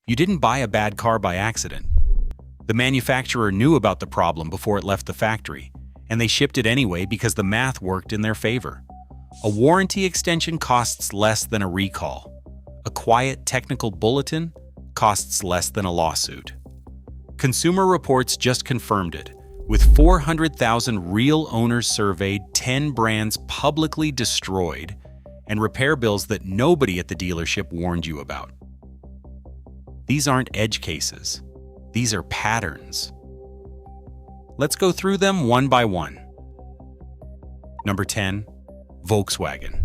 You didn't buy a bad car by accident. The manufacturer knew about the problem before it left the factory, and they shipped it anyway because the math worked in their favor. A warranty extension costs less than a recall. A quiet technical bulletin costs less than a lawsuit. Consumer Reports just confirmed it. With 400,000 real owners surveyed, 10 brands publicly destroyed, and repair bills that nobody at the dealership warned you about. These aren't edge cases. These are patterns. Let's go through them one by one. Number 10, Volkswagen.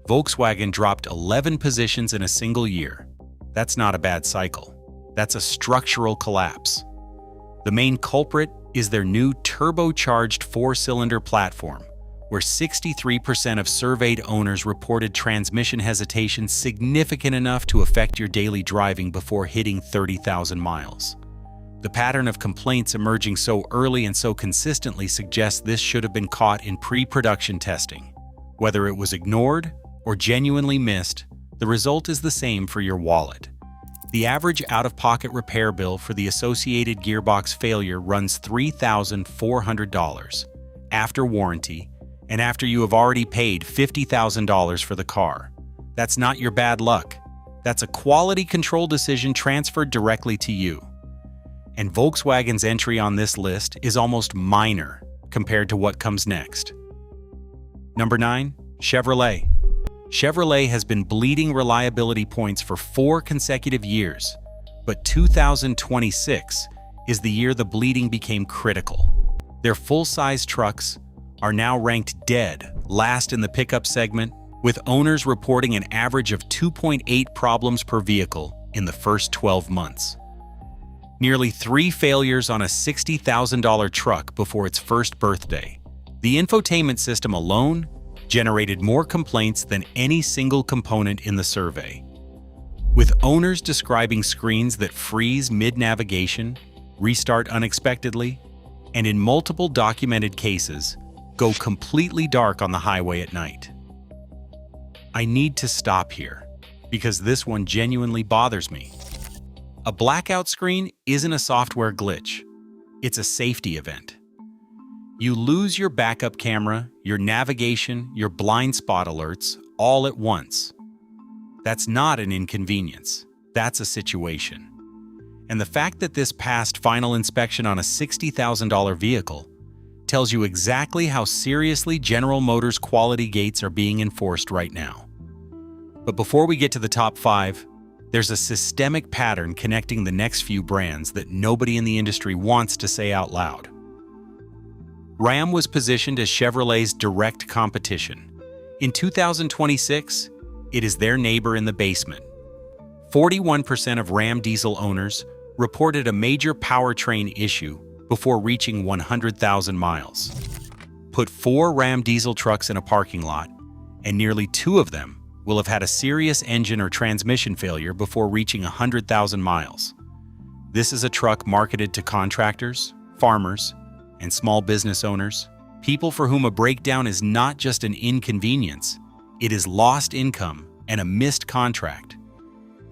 Volkswagen dropped 11 positions in a single year. That's not a bad cycle. That's a structural collapse. The main culprit is their new turbocharged four-cylinder platform, where 63% of surveyed owners reported transmission hesitation significant enough to affect your daily driving before hitting 30,000 miles. The pattern of complaints emerging so early and so consistently suggests this should have been caught in pre-production testing. Whether it was ignored or genuinely missed, the result is the same for your wallet. The average out-of-pocket repair bill for the associated gearbox failure runs $3,400 after warranty and after you have already paid $50,000 for the car. That's not your bad luck. That's a quality control decision transferred directly to you. And Volkswagen's entry on this list is almost minor compared to what comes next. Number 9, Chevrolet. Chevrolet has been bleeding reliability points for 4 consecutive years, but 2026 is the year the bleeding became critical. Their full-size trucks are now ranked dead last in the pickup segment, with owners reporting an average of 2.8 problems per vehicle in the first 12 months. Nearly 3 failures on a $60,000 truck before its first birthday. The infotainment system alone generated more complaints than any single component in the survey, with owners describing screens that freeze mid-navigation, restart unexpectedly, and in multiple documented cases, go completely dark on the highway at night. I need to stop here, because this one genuinely bothers me. A blackout screen isn't a software glitch, it's a safety event. You lose your backup camera, your navigation, your blind spot alerts, all at once. That's not an inconvenience. That's a situation. And the fact that this passed final inspection on a $60,000 vehicle tells you exactly how seriously General Motors quality gates are being enforced right now. But before we get to the top 5, there's a systemic pattern connecting the next few brands that nobody in the industry wants to say out loud. Ram was positioned as Chevrolet's direct competition. In 2026, it is their neighbor in the basement. 41% of Ram diesel owners reported a major powertrain issue before reaching 100,000 miles. Put 4 Ram diesel trucks in a parking lot, and nearly 2 of them will have had a serious engine or transmission failure before reaching 100,000 miles. This is a truck marketed to contractors, farmers, and small business owners, people for whom a breakdown is not just an inconvenience, it is lost income and a missed contract.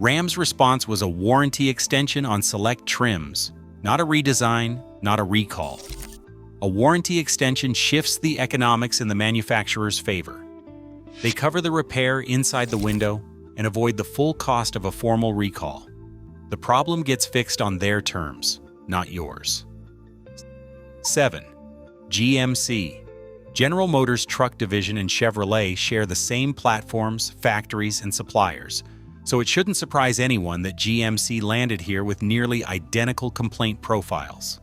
Ram's response was a warranty extension on select trims, not a redesign, not a recall. A warranty extension shifts the economics in the manufacturer's favor. They cover the repair inside the window and avoid the full cost of a formal recall. The problem gets fixed on their terms, not yours. 7. GMC. General Motors truck division and Chevrolet share the same platforms, factories, and suppliers, so it shouldn't surprise anyone that GMC landed here with nearly identical complaint profiles.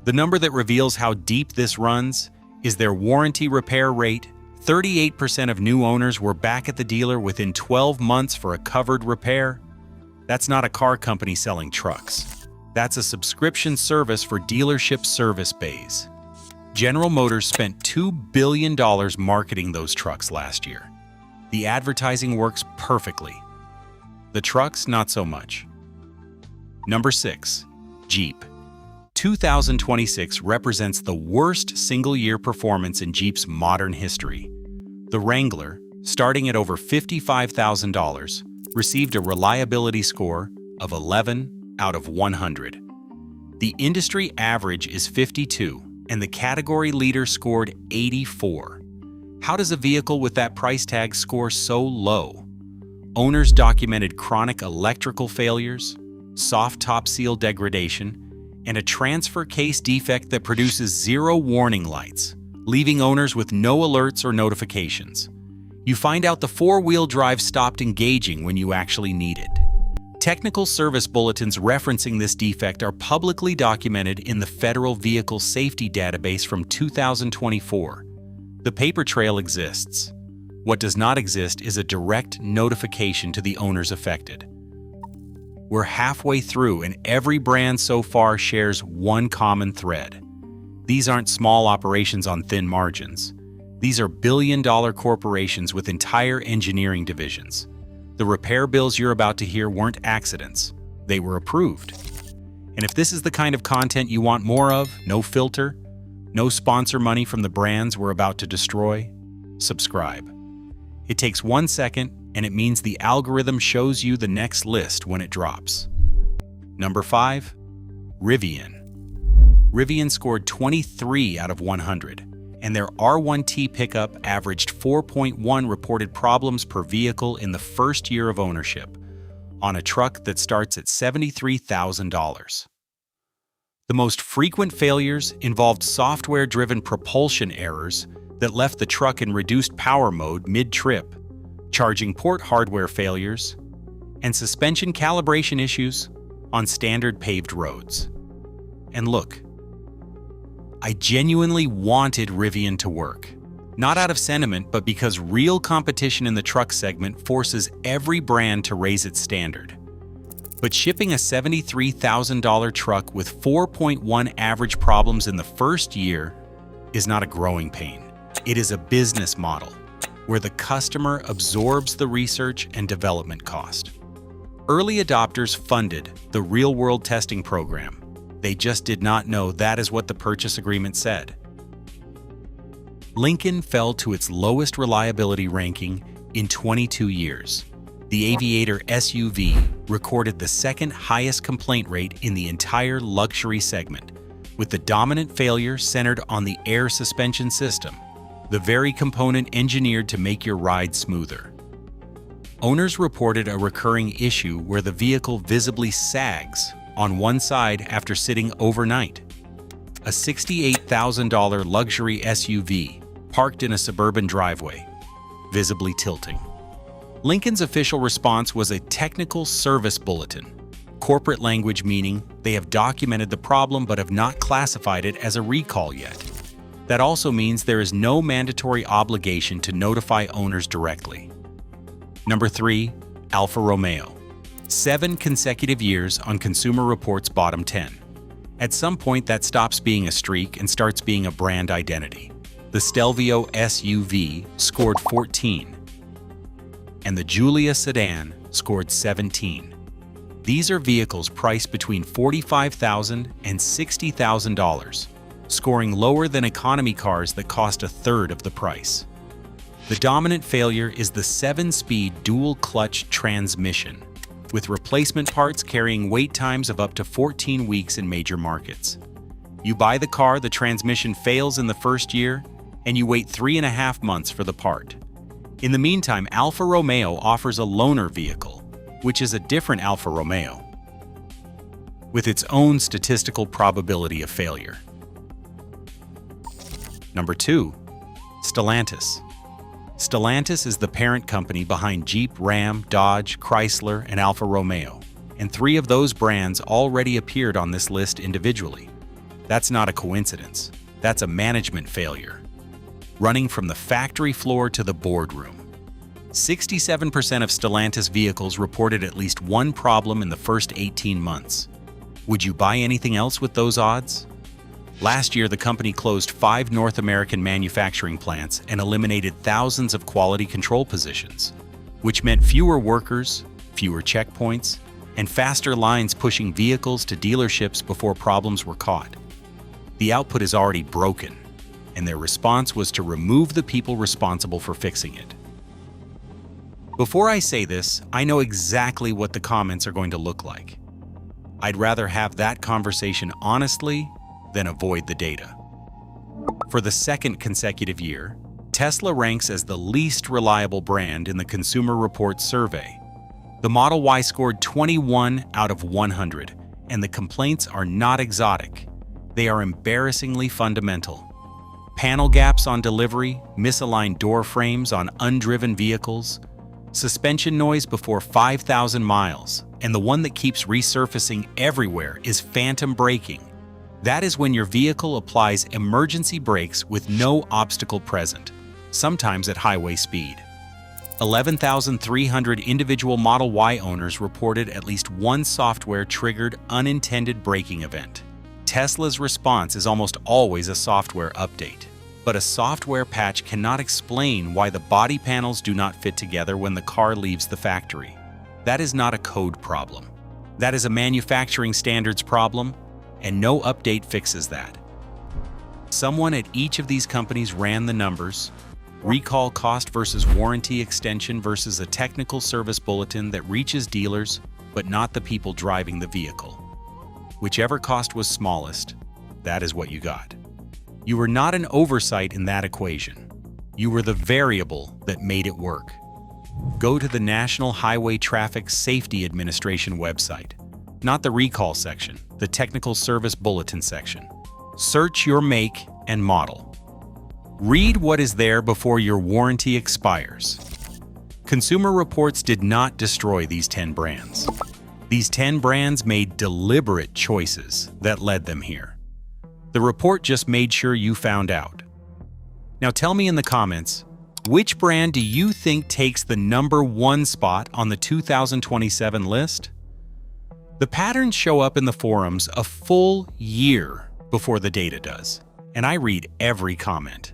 The number that reveals how deep this runs is their warranty repair rate. 38% of new owners were back at the dealer within 12 months for a covered repair. That's not a car company selling trucks. That's a subscription service for dealership service bays. General Motors spent $2 billion marketing those trucks last year. The advertising works perfectly. The trucks, not so much. Number 6. Jeep. 2026 represents the worst single-year performance in Jeep's modern history. The Wrangler, starting at over $55,000, received a reliability score of 11 out of 100. The industry average is 52, and the category leader scored 84. How does a vehicle with that price tag score so low? Owners documented chronic electrical failures, soft top seal degradation, and a transfer case defect that produces 0 warning lights, leaving owners with no alerts or notifications. You find out the 4-wheel drive stopped engaging when you actually need it. Technical service bulletins referencing this defect are publicly documented in the Federal Vehicle Safety Database from 2024. The paper trail exists. What does not exist is a direct notification to the owners affected. We're halfway through, and every brand so far shares one common thread. These aren't small operations on thin margins. These are billion-dollar corporations with entire engineering divisions. The repair bills you're about to hear weren't accidents. They were approved. And if this is the kind of content you want more of, no filter, no sponsor money from the brands we're about to destroy, subscribe. It takes 1 second, and it means the algorithm shows you the next list when it drops. Number 5. Rivian. Rivian scored 23 out of 100. And their R1T pickup averaged 4.1 reported problems per vehicle in the first year of ownership, on a truck that starts at $73,000. The most frequent failures involved software-driven propulsion errors that left the truck in reduced power mode mid-trip, charging port hardware failures, and suspension calibration issues on standard paved roads. And look, I genuinely wanted Rivian to work. Not out of sentiment, but because real competition in the truck segment forces every brand to raise its standard. But shipping a $73,000 truck with 4.1 average problems in the first year is not a growing pain. It is a business model where the customer absorbs the research and development cost. Early adopters funded the real-world testing program. They just did not know that is what the purchase agreement said. Lincoln fell to its lowest reliability ranking in 22 years. The Aviator SUV recorded the second highest complaint rate in the entire luxury segment, with the dominant failure centered on the air suspension system, the very component engineered to make your ride smoother. Owners reported a recurring issue where the vehicle visibly sags on one side after sitting overnight. A $68,000 luxury SUV parked in a suburban driveway, visibly tilting. Lincoln's official response was a technical service bulletin, corporate language meaning they have documented the problem but have not classified it as a recall yet. That also means there is no mandatory obligation to notify owners directly. Number 3. Alfa Romeo. 7 consecutive years on Consumer Reports' bottom 10. At some point, that stops being a streak and starts being a brand identity. The Stelvio SUV scored 14, and the Giulia sedan scored 17. These are vehicles priced between $45,000 and $60,000, scoring lower than economy cars that cost a third of the price. The dominant failure is the 7-speed dual-clutch transmission, with replacement parts carrying wait times of up to 14 weeks in major markets. You buy the car, the transmission fails in the first year, and you wait 3.5 months for the part. In the meantime, Alfa Romeo offers a loaner vehicle, which is a different Alfa Romeo, with its own statistical probability of failure. Number 2. Stellantis. Stellantis is the parent company behind Jeep, Ram, Dodge, Chrysler, and Alfa Romeo, and 3 of those brands already appeared on this list individually. That's not a coincidence. That's a management failure, running from the factory floor to the boardroom. 67% of Stellantis vehicles reported at least one problem in the first 18 months. Would you buy anything else with those odds? Last year, the company closed 5 North American manufacturing plants and eliminated thousands of quality control positions, which meant fewer workers, fewer checkpoints, and faster lines pushing vehicles to dealerships before problems were caught. The output is already broken, and their response was to remove the people responsible for fixing it. Before I say this, I know exactly what the comments are going to look like. I'd rather have that conversation honestly than avoid the data. For the second consecutive year, Tesla ranks as the least reliable brand in the Consumer Reports survey. The Model Y scored 21 out of 100, and the complaints are not exotic. They are embarrassingly fundamental. Panel gaps on delivery, misaligned door frames on undriven vehicles, suspension noise before 5,000 miles, and the one that keeps resurfacing everywhere is phantom braking. That is when your vehicle applies emergency brakes with no obstacle present, sometimes at highway speed. 11,300 individual Model Y owners reported at least one software-triggered unintended braking event. Tesla's response is almost always a software update. But a software patch cannot explain why the body panels do not fit together when the car leaves the factory. That is not a code problem. That is a manufacturing standards problem, and no update fixes that. Someone at each of these companies ran the numbers, recall cost versus warranty extension versus a technical service bulletin that reaches dealers but not the people driving the vehicle. Whichever cost was smallest, that is what you got. You were not an oversight in that equation. You were the variable that made it work. Go to the National Highway Traffic Safety Administration website, not the recall section, the technical service bulletin section. Search your make and model. Read what is there before your warranty expires. Consumer Reports did not destroy these 10 brands. These 10 brands made deliberate choices that led them here. The report just made sure you found out. Now tell me in the comments, which brand do you think takes the #1 spot on the 2027 list? The patterns show up in the forums a full year before the data does, and I read every comment.